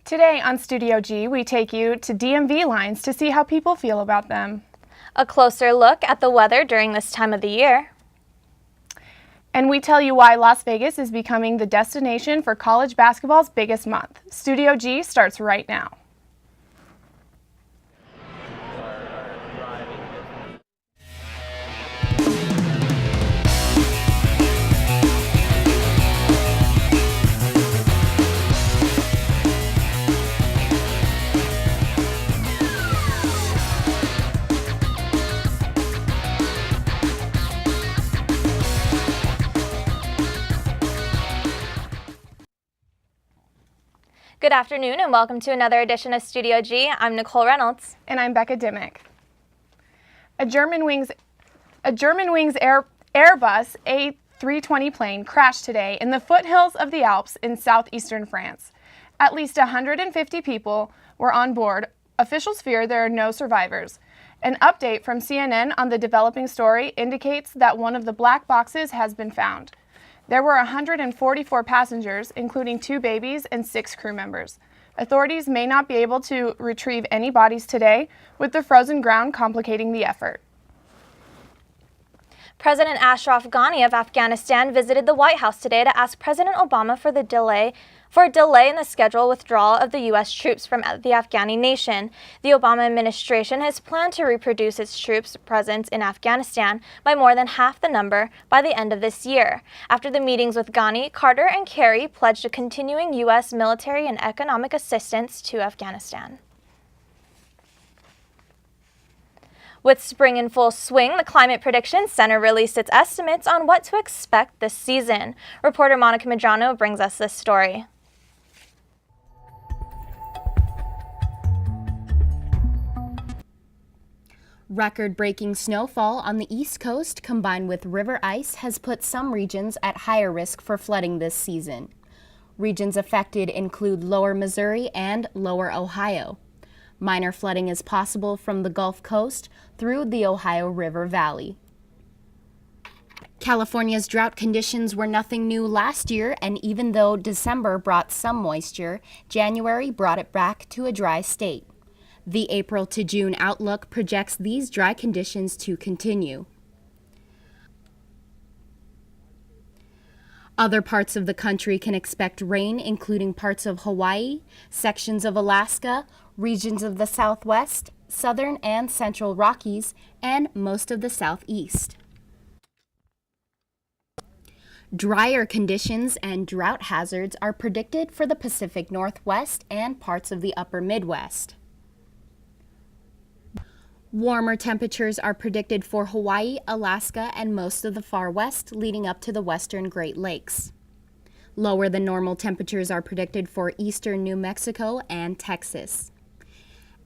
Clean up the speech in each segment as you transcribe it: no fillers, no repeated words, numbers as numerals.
Today on Studio G, we take you to DMV lines to see how people feel about them. A closer look at the weather during this time of the year. And we tell you why Las Vegas is becoming the destination for college basketball's biggest month. Studio G starts right now. Good afternoon and welcome to another edition of Studio G. I'm Nicole Reynolds. And I'm Becca Dimmick. A Germanwings Airbus A320 plane crashed today in the foothills of the Alps in southeastern France. At least 150 people were on board. Officials fear there are no survivors. An update from CNN on the developing story indicates that one of the black boxes has been found. There were 144 passengers, including 2 babies and 6 crew members. Authorities may not be able to retrieve any bodies today, with the frozen ground complicating the effort. President Ashraf Ghani of Afghanistan visited the White House today to ask President Obama for a delay in the scheduled withdrawal of the U.S. troops from the Afghani nation. The Obama administration has planned to reproduce its troops' presence in Afghanistan by more than half the number by the end of this year. After the meetings with Ghani, Carter and Kerry pledged a continuing U.S. military and economic assistance to Afghanistan. With spring in full swing, the Climate Prediction Center released its estimates on what to expect this season. Reporter Monica Medrano brings us this story. Record-breaking snowfall on the East Coast combined with river ice has put some regions at higher risk for flooding this season. Regions affected include lower Missouri and lower Ohio. Minor flooding is possible from the Gulf Coast through the Ohio River Valley. California's drought conditions were nothing new last year, and even though December brought some moisture, January brought it back to a dry state. The April to June outlook projects these dry conditions to continue. Other parts of the country can expect rain, including parts of Hawaii, sections of Alaska, regions of the Southwest, Southern and Central Rockies, and most of the Southeast. Drier conditions and drought hazards are predicted for the Pacific Northwest and parts of the Upper Midwest. Warmer temperatures are predicted for Hawaii, Alaska, and most of the far west leading up to the western Great Lakes. Lower than normal temperatures are predicted for eastern New Mexico and Texas.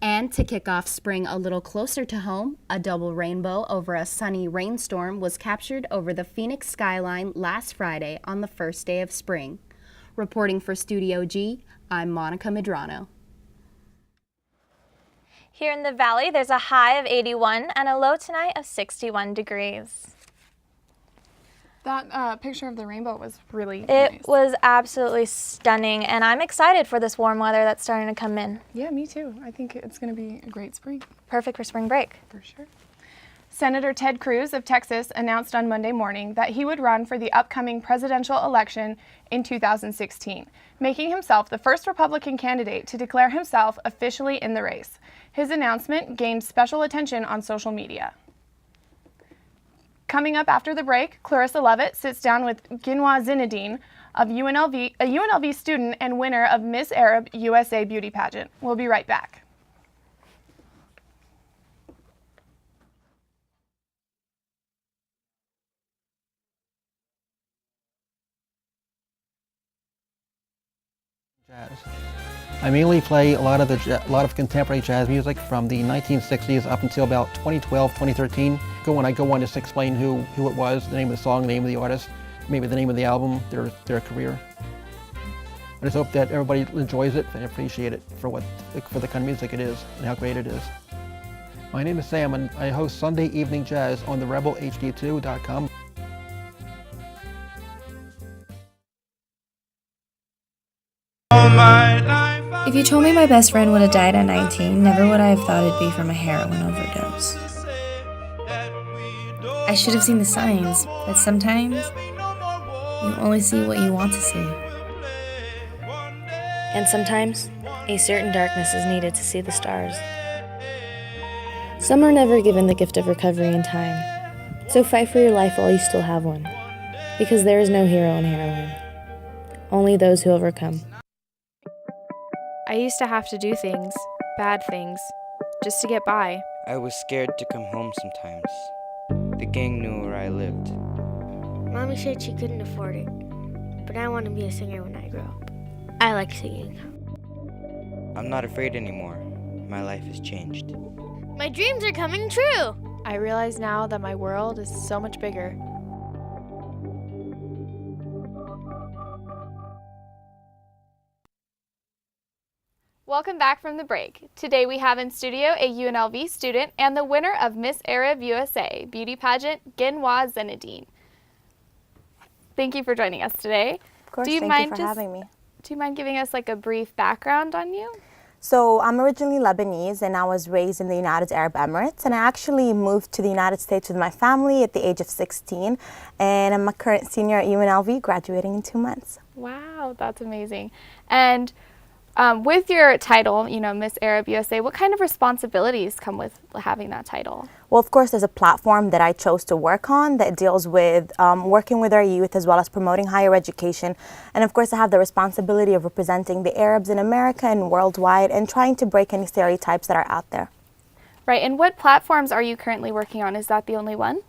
And to kick off spring a little closer to home, a double rainbow over a sunny rainstorm was captured over the Phoenix skyline last Friday on the first day of spring. Reporting for Studio G, I'm Monica Medrano. Here in the valley, there's a high of 81 and a low tonight of 61 degrees. That picture of the rainbow was really nice. It was absolutely stunning, and I'm excited for this warm weather that's starting to come in. Yeah, me too. I think it's going to be a great spring. Perfect for spring break. For sure. Senator Ted Cruz of Texas announced on Monday morning that he would run for the upcoming presidential election in 2016, making himself the first Republican candidate to declare himself officially in the race. His announcement gained special attention on social media. Coming up after the break, Clarissa Levitt sits down with Ginwa Zinedine, of UNLV, a UNLV student and winner of Miss Arab USA Beauty Pageant. We'll be right back. Jazz. I mainly play a lot of contemporary jazz music from the 1960s up until about 2012, 2013. When I go on, just explain who it was, the name of the song, the name of the artist, maybe the name of the album, their career. I just hope that everybody enjoys it and appreciate it for the kind of music it is and how great it is. My name is Sam, and I host Sunday Evening Jazz on the rebelhd2.com. All my life If you told me my best friend would have died at 19, never would I have thought it'd be from a heroin overdose. I should have seen the signs, but sometimes you only see what you want to see. And sometimes a certain darkness is needed to see the stars. Some are never given the gift of recovery in time, so fight for your life while you still have one, because there is no hero in heroin, only those who overcome. I used to have to do things, bad things, just to get by. I was scared to come home sometimes. The gang knew where I lived. Mommy said she couldn't afford it, but I want to be a singer when I grow up. I like singing. I'm not afraid anymore. My life has changed. My dreams are coming true! I realize now that my world is so much bigger. Welcome back from the break. Today we have in studio a UNLV student and the winner of Miss Arab USA beauty pageant, Genwa Zenedine. Thank you for joining us today. Of course, thank you for having me. Do you mind giving us like a brief background on you? So I'm originally Lebanese and I was raised in the United Arab Emirates, and I actually moved to the United States with my family at the age of 16, and I'm a current senior at UNLV, graduating in 2 months. Wow, that's amazing. And with your title, you know, Miss Arab USA, what kind of responsibilities come with having that title? Well, of course, there's a platform that I chose to work on that deals with working with our youth as well as promoting higher education. And of course, I have the responsibility of representing the Arabs in America and worldwide and trying to break any stereotypes that are out there. Right, and what platforms are you currently working on? Is that the only one?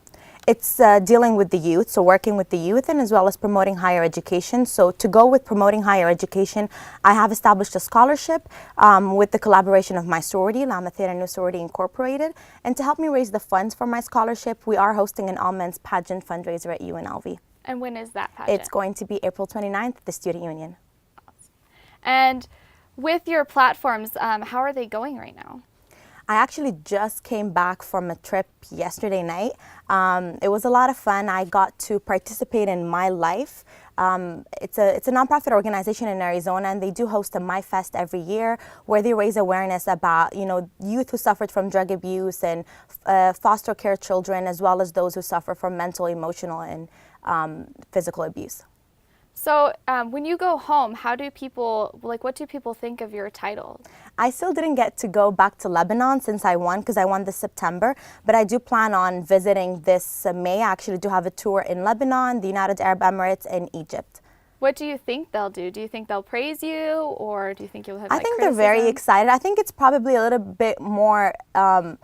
It's dealing with the youth, so working with the youth and as well as promoting higher education. So to go with promoting higher education, I have established a scholarship with the collaboration of my sorority, Lama Theta Nu Sorority Incorporated. And to help me raise the funds for my scholarship, we are hosting an all-men's pageant fundraiser at UNLV. And when is that pageant? It's going to be April 29th at the Student Union. Awesome. And with your platforms, how are they going right now? I actually just came back from a trip yesterday night. It was a lot of fun. I got to participate in My Life. It's a nonprofit organization in Arizona, and they do host a My Fest every year where they raise awareness about, you know, youth who suffered from drug abuse and foster care children, as well as those who suffer from mental, emotional, and physical abuse. So when you go home, how do people, like, what do people think of your title? I still didn't get to go back to Lebanon since I won, because I won this September, but I do plan on visiting this May. I actually do have a tour in Lebanon, the United Arab Emirates, and Egypt. What do you think they'll do? Do you think they'll praise you, or do you think you'll have I think they're very excited. I think it's probably a little bit more, I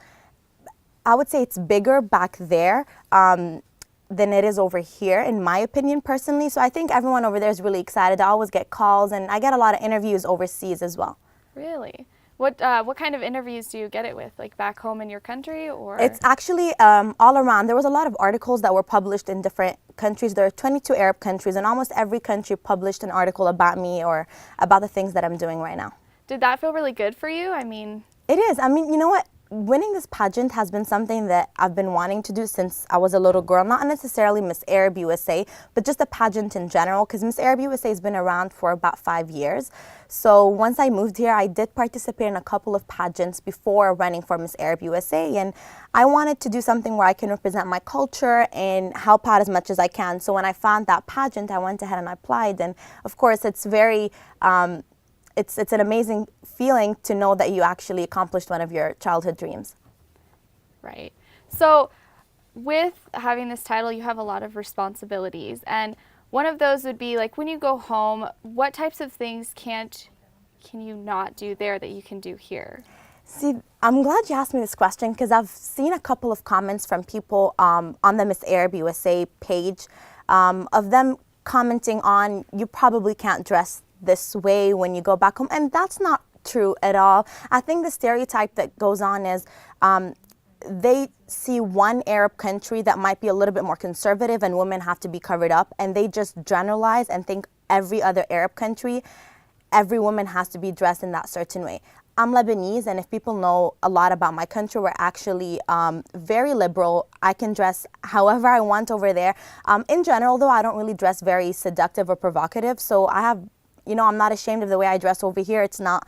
would say it's bigger back there than it is over here, in my opinion, personally. So I think everyone over there is really excited. I always get calls, and I get a lot of interviews overseas as well. Really? What kind of interviews do you get it with? Like back home in your country, or? It's actually all around. There was a lot of articles that were published in different countries. There are 22 Arab countries, and almost every country published an article about me or about the things that I'm doing right now. Did that feel really good for you? I mean... It is. I mean, you know what? Winning this pageant has been something that I've been wanting to do since I was a little girl. Not necessarily Miss Arab USA, but just a pageant in general, because Miss Arab USA has been around for about 5 years. So once I moved here, I did participate in a couple of pageants before running for Miss Arab USA, and I wanted to do something where I can represent my culture and help out as much as I can. So when I found that pageant, I went ahead and I applied, and of course it's very it's an amazing feeling to know that you actually accomplished one of your childhood dreams. Right. So with having this title, you have a lot of responsibilities, and one of those would be like when you go home, what types of things can you not do there that you can do here? See, I'm glad you asked me this question, because I've seen a couple of comments from people on the Miss Arab USA page of them commenting on, you probably can't dress this way when you go back home, and that's not true at all. I think the stereotype that goes on is they see one Arab country that might be a little bit more conservative and women have to be covered up, and they just generalize and think every other Arab country, every woman has to be dressed in that certain way. I'm Lebanese, and if people know a lot about my country, we're actually very liberal. I can dress however I want over there. In general, though, I don't really dress very seductive or provocative, so I have You know, I'm not ashamed of the way I dress over here. It's not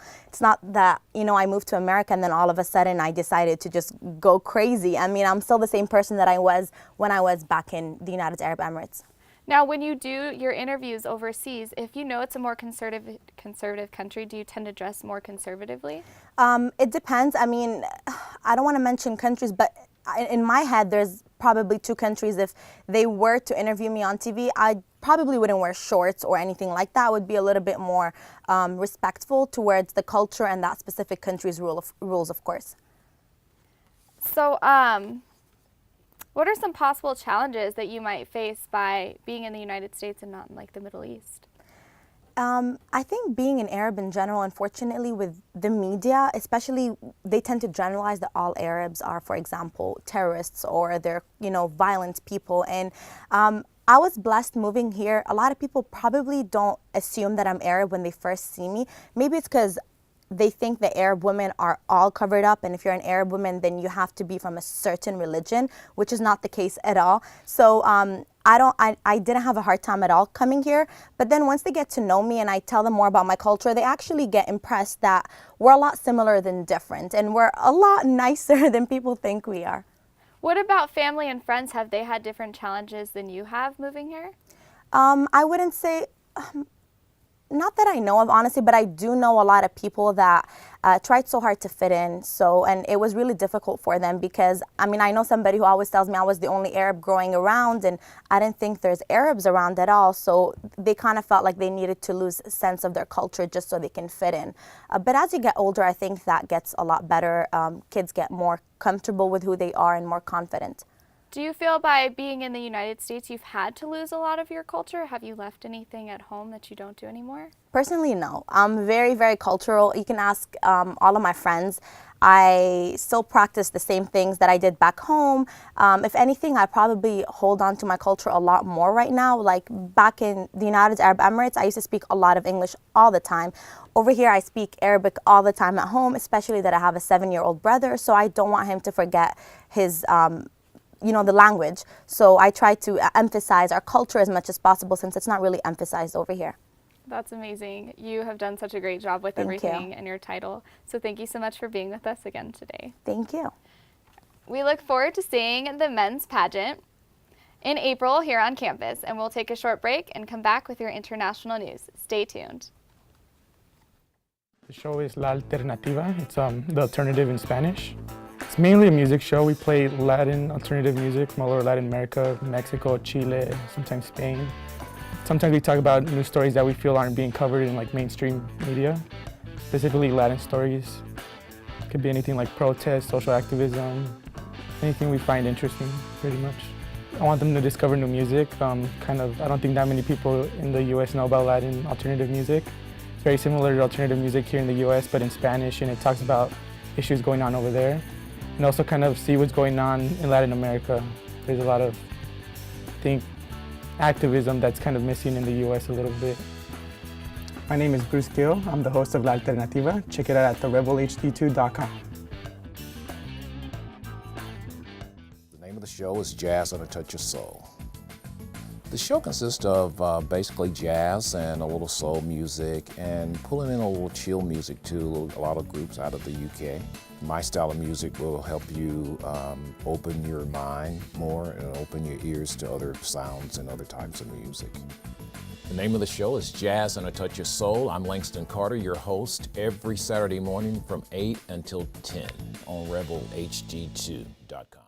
that, you know, I moved to America and then all of a sudden I decided to just go crazy. I mean, I'm still the same person that I was when I was back in the United Arab Emirates. Now, when you do your interviews overseas, if you know it's a more conservative country, do you tend to dress more conservatively? It depends. I mean, I don't want to mention countries, but in my head, there's probably 2 countries. If they were to interview me on TV, I probably wouldn't wear shorts or anything like that. I would be a little bit more respectful towards the culture and that specific country's rules, of course. So, what are some possible challenges that you might face by being in the United States and not in like the Middle East? I think being an Arab in general, unfortunately, with the media, especially, they tend to generalize that all Arabs are, for example, terrorists or they're, you know, violent people. And I was blessed moving here. A lot of people probably don't assume that I'm Arab when they first see me. Maybe it's because they think that Arab women are all covered up, and if you're an Arab woman, then you have to be from a certain religion, which is not the case at all. So I didn't have a hard time at all coming here. But then once they get to know me and I tell them more about my culture, they actually get impressed that we're a lot similar than different, and we're a lot nicer than people think we are. What about family and friends? Have they had different challenges than you have moving here? I wouldn't say... Not that I know of, honestly, but I do know a lot of people that tried so hard to fit in. And it was really difficult for them because, I mean, I know somebody who always tells me I was the only Arab growing around, and I didn't think there's Arabs around at all. So they kind of felt like they needed to lose sense of their culture just so they can fit in. But as you get older, I think that gets a lot better. Kids get more comfortable with who they are and more confident. Do you feel by being in the United States you've had to lose a lot of your culture? Have you left anything at home that you don't do anymore? Personally, no. I'm very, very cultural. You can ask all of my friends. I still practice the same things that I did back home. If anything, I probably hold on to my culture a lot more right now. Like back in the United Arab Emirates, I used to speak a lot of English all the time. Over here, I speak Arabic all the time at home, especially that I have a 7-year-old brother, so I don't want him to forget his you know, the language. So I try to emphasize our culture as much as possible since it's not really emphasized over here. That's amazing. You have done such a great job with everything and your title. So thank you so much for being with us again today. Thank you. We look forward to seeing the men's pageant in April here on campus, and we'll take a short break and come back with your international news. Stay tuned. The show is La Alternativa. It's the alternative in Spanish. It's mainly a music show. We play Latin alternative music from all over Latin America, Mexico, Chile, sometimes Spain. Sometimes we talk about news stories that we feel aren't being covered in like mainstream media, specifically Latin stories. It could be anything like protest, social activism, anything we find interesting, pretty much. I want them to discover new music. I don't think that many people in the US know about Latin alternative music. It's very similar to alternative music here in the US, but in Spanish, and it talks about issues going on over there. And also kind of see what's going on in Latin America. There's a lot of, I think, activism that's kind of missing in the US a little bit. My name is Bruce Gill. I'm the host of La Alternativa. Check it out at therebelhd2.com. The name of the show is Jazz and a Touch of Soul. The show consists of basically jazz and a little soul music and pulling in a little chill music too, a lot of groups out of the UK. My style of music will help you open your mind more and open your ears to other sounds and other types of music. The name of the show is Jazz and a Touch of Soul. I'm Langston Carter, your host, every Saturday morning from 8 until 10 on rebelhd2.com.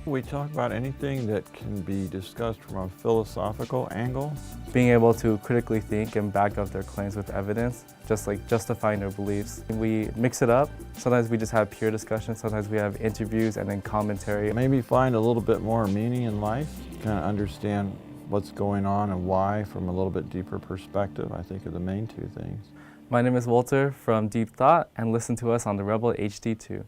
We talk about anything that can be discussed from a philosophical angle. Being able to critically think and back up their claims with evidence, just like justifying their beliefs. We mix it up. Sometimes we just have pure discussion, sometimes we have interviews and then commentary. Maybe find a little bit more meaning in life, kind of understand what's going on and why from a little bit deeper perspective, I think are the main 2 things. My name is Walter from Deep Thought, and listen to us on the Rebel HD2.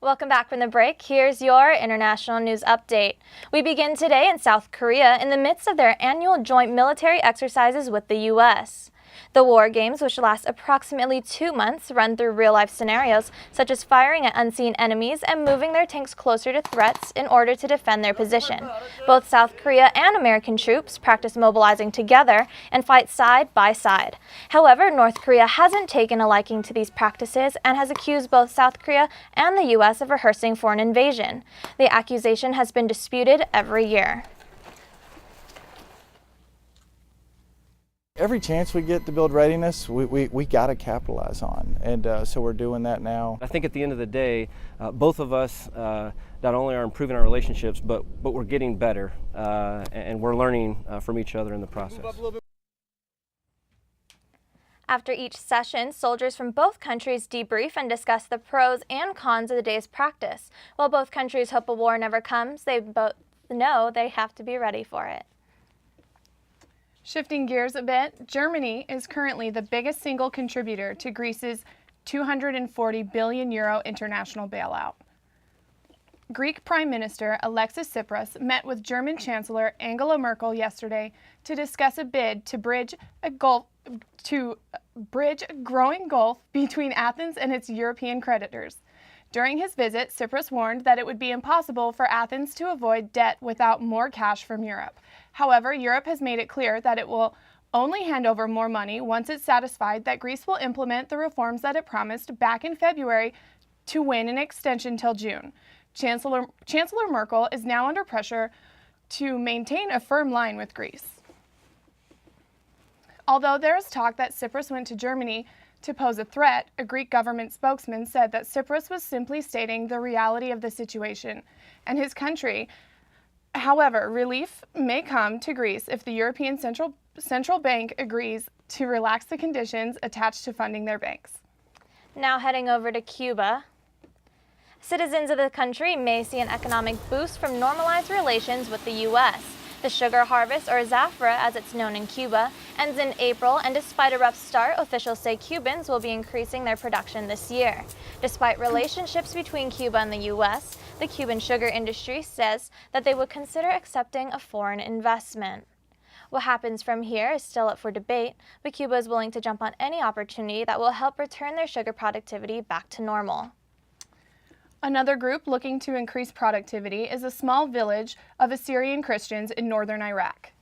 Welcome back from the break. Here's your international news update. We begin today in South Korea in the midst of their annual joint military exercises with the U.S. The war games, which last approximately 2 months, run through real-life scenarios such as firing at unseen enemies and moving their tanks closer to threats in order to defend their position. Both South Korea and American troops practice mobilizing together and fight side by side. However, North Korea hasn't taken a liking to these practices and has accused both South Korea and the U.S. of rehearsing for an invasion. The accusation has been disputed every year. Every chance we get to build readiness, we got to capitalize on, and so we're doing that now. I think at the end of the day, both of us not only are improving our relationships, but we're getting better, and we're learning from each other in the process. After each session, soldiers from both countries debrief and discuss the pros and cons of the day's practice. While both countries hope a war never comes, they both know they have to be ready for it. Shifting gears a bit, Germany is currently the biggest single contributor to Greece's €240 billion international bailout. Greek Prime Minister Alexis Tsipras met with German Chancellor Angela Merkel yesterday to discuss a bid to bridge a growing gulf between Athens and its European creditors. During his visit, Tsipras warned that it would be impossible for Athens to avoid debt without more cash from Europe. However, Europe has made it clear that it will only hand over more money once it's satisfied that Greece will implement the reforms that it promised back in February to win an extension till June. Chancellor Merkel is now under pressure to maintain a firm line with Greece. Although there is talk that Tsipras went to Germany to pose a threat, a Greek government spokesman said that Tsipras was simply stating the reality of the situation and his country. However, relief may come to Greece if the European Central Bank agrees to relax the conditions attached to funding their banks. Now heading over to Cuba. Citizens of the country may see an economic boost from normalized relations with the U.S. The sugar harvest, or zafra as it's known in Cuba, ends in April, and despite a rough start, officials say Cubans will be increasing their production this year. Despite relationships between Cuba and the U.S., the Cuban sugar industry says that they would consider accepting a foreign investment. What happens from here is still up for debate, but Cuba is willing to jump on any opportunity that will help return their sugar productivity back to normal. Another group looking to increase productivity is a small village of Assyrian Christians in northern Iraq.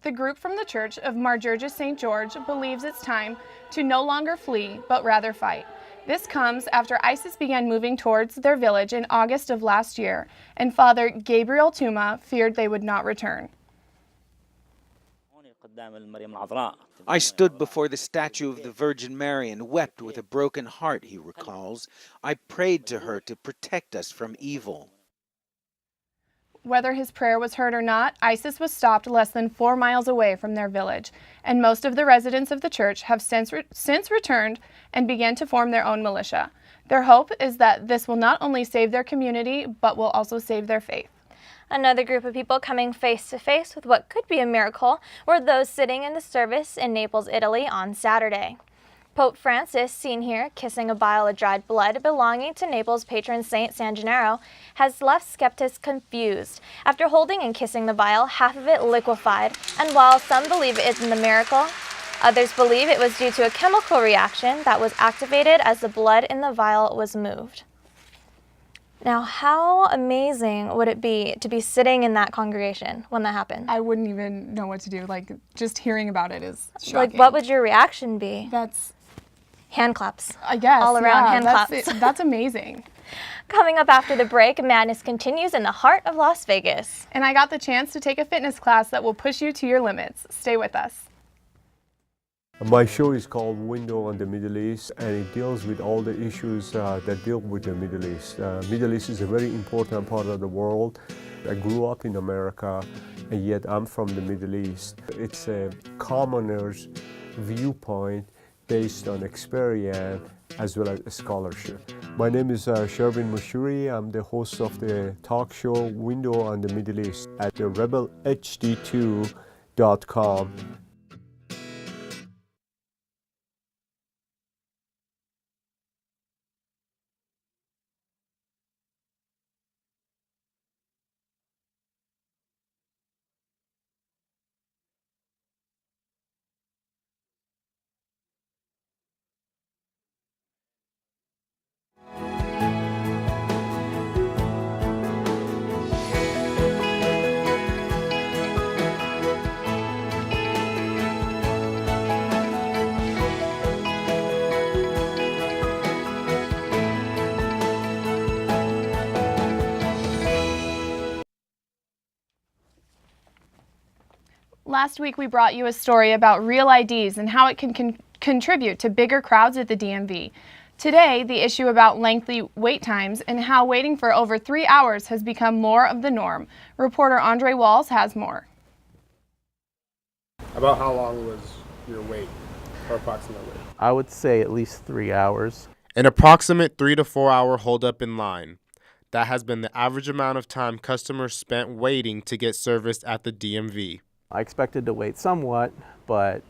The group from the Church of Marjorjus St. George believes it's time to no longer flee, but rather fight. This comes after ISIS began moving towards their village in August of last year, and Father Gabriel Tuma feared they would not return. I stood before the statue of the Virgin Mary and wept with a broken heart, he recalls. I prayed to her to protect us from evil. Whether his prayer was heard or not, ISIS was stopped less than 4 miles away from their village, and most of the residents of the church have since returned and began to form their own militia. Their hope is that this will not only save their community, but will also save their faith. Another group of people coming face to face with what could be a miracle were those sitting in the service in Naples, Italy on Saturday. Pope Francis, seen here kissing a vial of dried blood belonging to Naples' patron Saint San Gennaro, has left skeptics confused. After holding and kissing the vial, half of it liquefied, and while some believe it isn't a miracle, others believe it was due to a chemical reaction that was activated as the blood in the vial was moved. Now, how amazing would it be to be sitting in that congregation when that happened? I wouldn't even know what to do. Like, just hearing about it is shocking. Like, what would your reaction be? That's... hand claps. I guess. All around hand that's claps. That's amazing. Coming up after the break, madness continues in the heart of Las Vegas. And I got the chance to take a fitness class that will push you to your limits. Stay with us. My show is called Window on the Middle East, and it deals with all the issues that deal with the Middle East. Middle East is a very important part of the world. I grew up in America, and yet I'm from the Middle East. It's a commoner's viewpoint based on experience as well as scholarship. My name is Shervin Mushuri. I'm the host of the talk show Window on the Middle East at the rebelhd2.com. Last week we brought you a story about real IDs and how it can contribute to bigger crowds at the DMV. Today, the issue about lengthy wait times and how waiting for over 3 hours has become more of the norm. Reporter Andre Walls has more. About how long was your wait, or approximately? I would say at least 3 hours. An approximate 3 to 4 hour holdup in line. That has been the average amount of time customers spent waiting to get serviced at the DMV. I expected to wait somewhat, but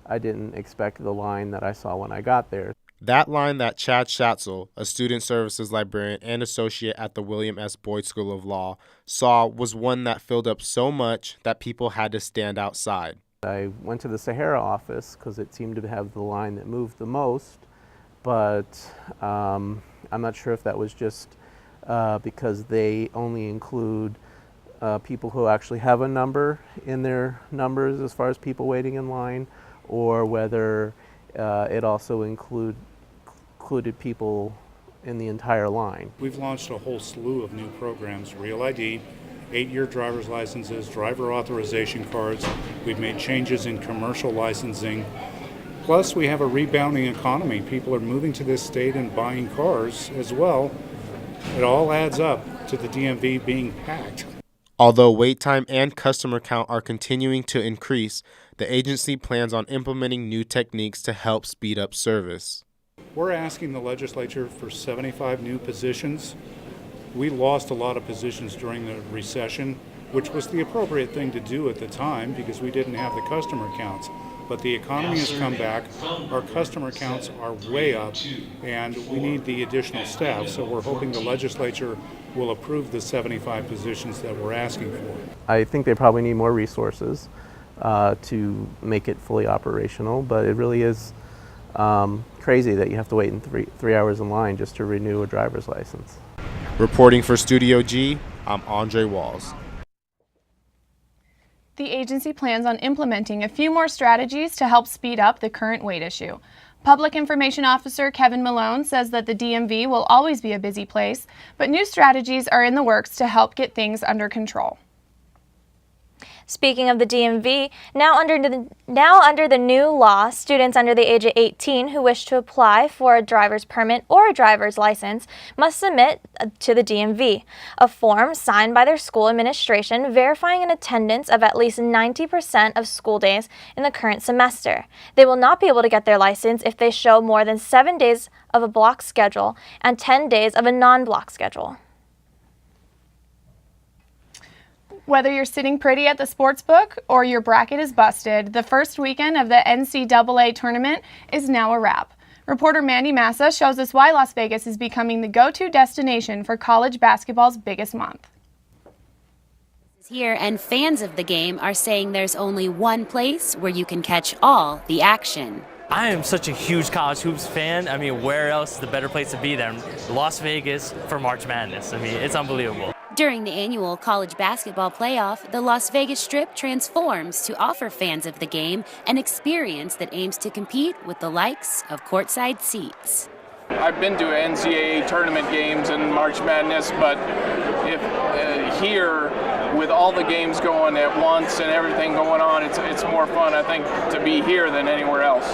I didn't expect the line that I saw when I got there. That line that Chad Schatzel, a student services librarian and associate at the William S. Boyd School of Law, saw was one that filled up so much that people had to stand outside. I went to the Sahara office because it seemed to have the line that moved the most, but I'm not sure if that was just because they only include people who actually have a number in their numbers as far as people waiting in line, or whether it also included people in the entire line. We've launched a whole slew of new programs: Real ID, 8-year driver's licenses, driver authorization cards. We've made changes in commercial licensing. Plus, we have a rebounding economy. People are moving to this state and buying cars as well. It all adds up to the DMV being packed. Although wait time and customer count are continuing to increase, the agency plans on implementing new techniques to help speed up service. We're asking the legislature for 75 new positions. We lost a lot of positions during the recession, which was the appropriate thing to do at the time because we didn't have the customer counts. But the economy has come back, our customer counts are way up, and we need the additional staff. So we're hoping the legislature will approve the 75 positions that we're asking for. I think they probably need more resources to make it fully operational, but it really is crazy that you have to wait in three hours in line just to renew a driver's license. Reporting for Studio G, I'm Andre Walls. The agency plans on implementing a few more strategies to help speed up the current wait issue. Public Information Officer Kevin Malone says that the DMV will always be a busy place, but new strategies are in the works to help get things under control. Speaking of the DMV, now under the new law, students under the age of 18 who wish to apply for a driver's permit or a driver's license must submit to the DMV a form signed by their school administration verifying an attendance of at least 90% of school days in the current semester. They will not be able to get their license if they show more than 7 days of a block schedule and 10 days of a non-block schedule. Whether you're sitting pretty at the sports book or your bracket is busted, the first weekend of the NCAA tournament is now a wrap. Reporter Mandy Massa shows us why Las Vegas is becoming the go-to destination for college basketball's biggest month. Here, and fans of the game are saying there's only one place where you can catch all the action. I am such a huge college hoops fan. I mean, where else is the better place to be than Las Vegas for March Madness? I mean, it's unbelievable. During the annual college basketball playoff, the Las Vegas Strip transforms to offer fans of the game an experience that aims to compete with the likes of courtside seats. I've been to NCAA tournament games and March Madness, but if here, with all the games going at once and everything going on, it's more fun, I think, to be here than anywhere else.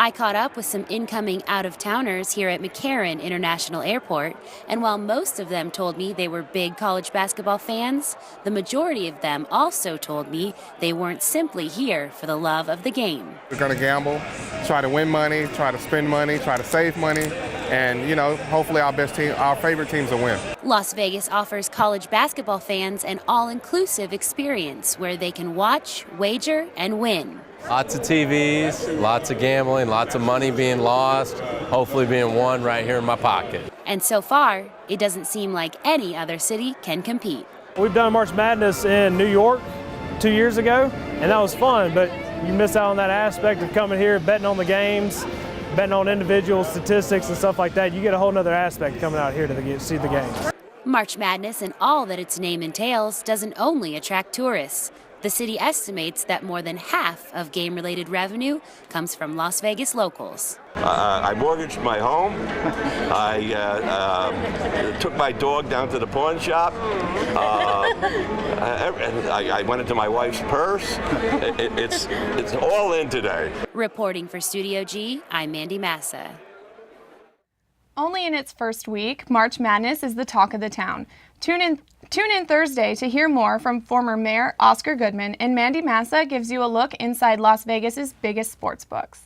I caught up with some incoming out-of-towners here at McCarran International Airport, and while most of them told me they were big college basketball fans, the majority of them also told me they weren't simply here for the love of the game. We're going to gamble, try to win money, try to spend money, try to save money, and, hopefully our best team, our favorite teams will win. Las Vegas offers college basketball fans an all-inclusive experience where they can watch, wager, and win. Lots of TVs, lots of gambling, lots of money being lost, hopefully being won right here in my pocket. And so far, it doesn't seem like any other city can compete. We've done March Madness in New York 2 years ago, and that was fun, but you miss out on that aspect of coming here, betting on the games, betting on individual statistics and stuff like that. You get a whole other aspect coming out here to see the games. March Madness and all that its name entails doesn't only attract tourists. The city estimates that more than half of game-related revenue comes from Las Vegas locals. I mortgaged my home. I took my dog down to the pawn shop. I went into my wife's purse. It's all in today. Reporting for Studio G, I'm Mandy Massa. Only in its first week, March Madness is the talk of the town. Tune in Thursday to hear more from former Mayor Oscar Goodman, and Mandy Massa gives you a look inside Las Vegas's biggest sports books.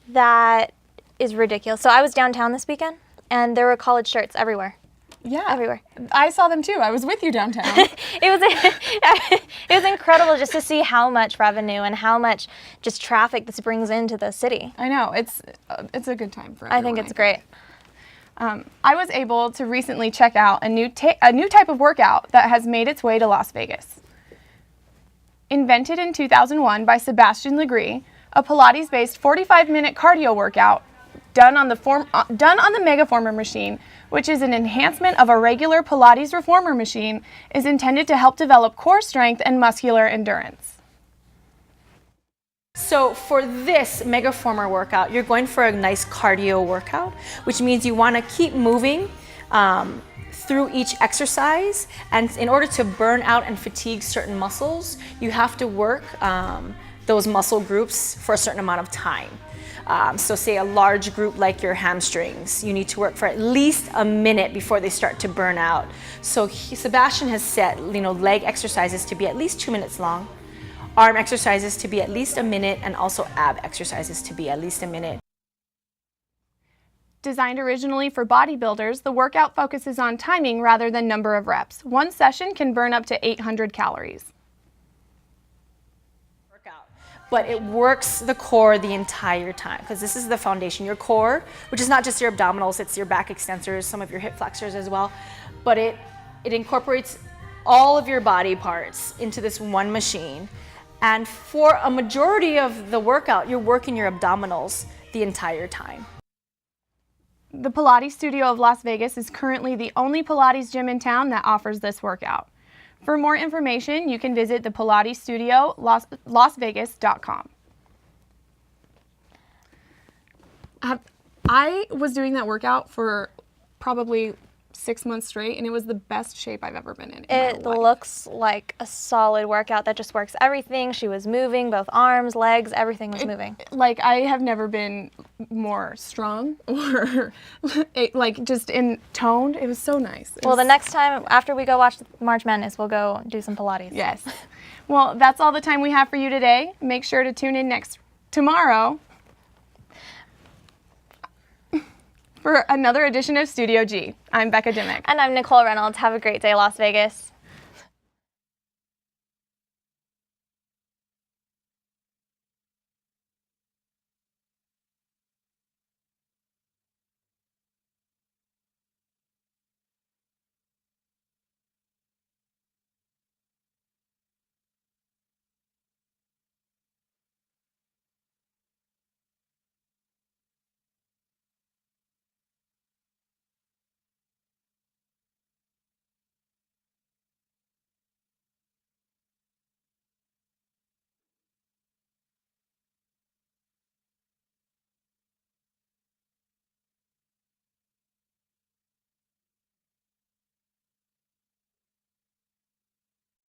That is ridiculous. So I was downtown this weekend, and there were college shirts everywhere. Yeah. Everywhere. I saw them too. I was with you downtown. It was incredible just to see how much revenue and how much just traffic this brings into the city. I know. It's a good time for everyone. I think it's great. I was able to recently check out a new type of workout that has made its way to Las Vegas. Invented in 2001 by Sebastian Legree, a Pilates-based 45-minute cardio workout done on the Megaformer machine, which is an enhancement of a regular Pilates reformer machine, is intended to help develop core strength and muscular endurance. So for this Megaformer workout, you're going for a nice cardio workout, which means you want to keep moving through each exercise. And in order to burn out and fatigue certain muscles, you have to work those muscle groups for a certain amount of time. So say a large group like your hamstrings, you need to work for at least a minute before they start to burn out. So Sebastian has set, leg exercises to be at least 2 minutes long, arm exercises to be at least a minute, and also ab exercises to be at least a minute. Designed originally for bodybuilders, the workout focuses on timing rather than number of reps. One session can burn up to 800 calories. But it works the core the entire time, because this is the foundation. Your core, which is not just your abdominals, it's your back extensors, some of your hip flexors as well, but it incorporates all of your body parts into this one machine. And for a majority of the workout, you're working your abdominals the entire time. The Pilates Studio of Las Vegas is currently the only Pilates gym in town that offers this workout. For more information, you can visit the Pilates Studio, LasVegas.com. I was doing that workout for probably 6 months straight, and it was the best shape I've ever been in It looks like a solid workout that just works everything. She was moving, both arms, legs, everything was moving. Like, I have never been more strong or like just in toned. It was so nice. Well, the next time after we go watch March Madness, we'll go do some Pilates. Yes. Well, that's all the time we have for you today. Make sure to tune in tomorrow for another edition of Studio G. I'm Becca Dimmick. And I'm Nicole Reynolds. Have a great day, Las Vegas.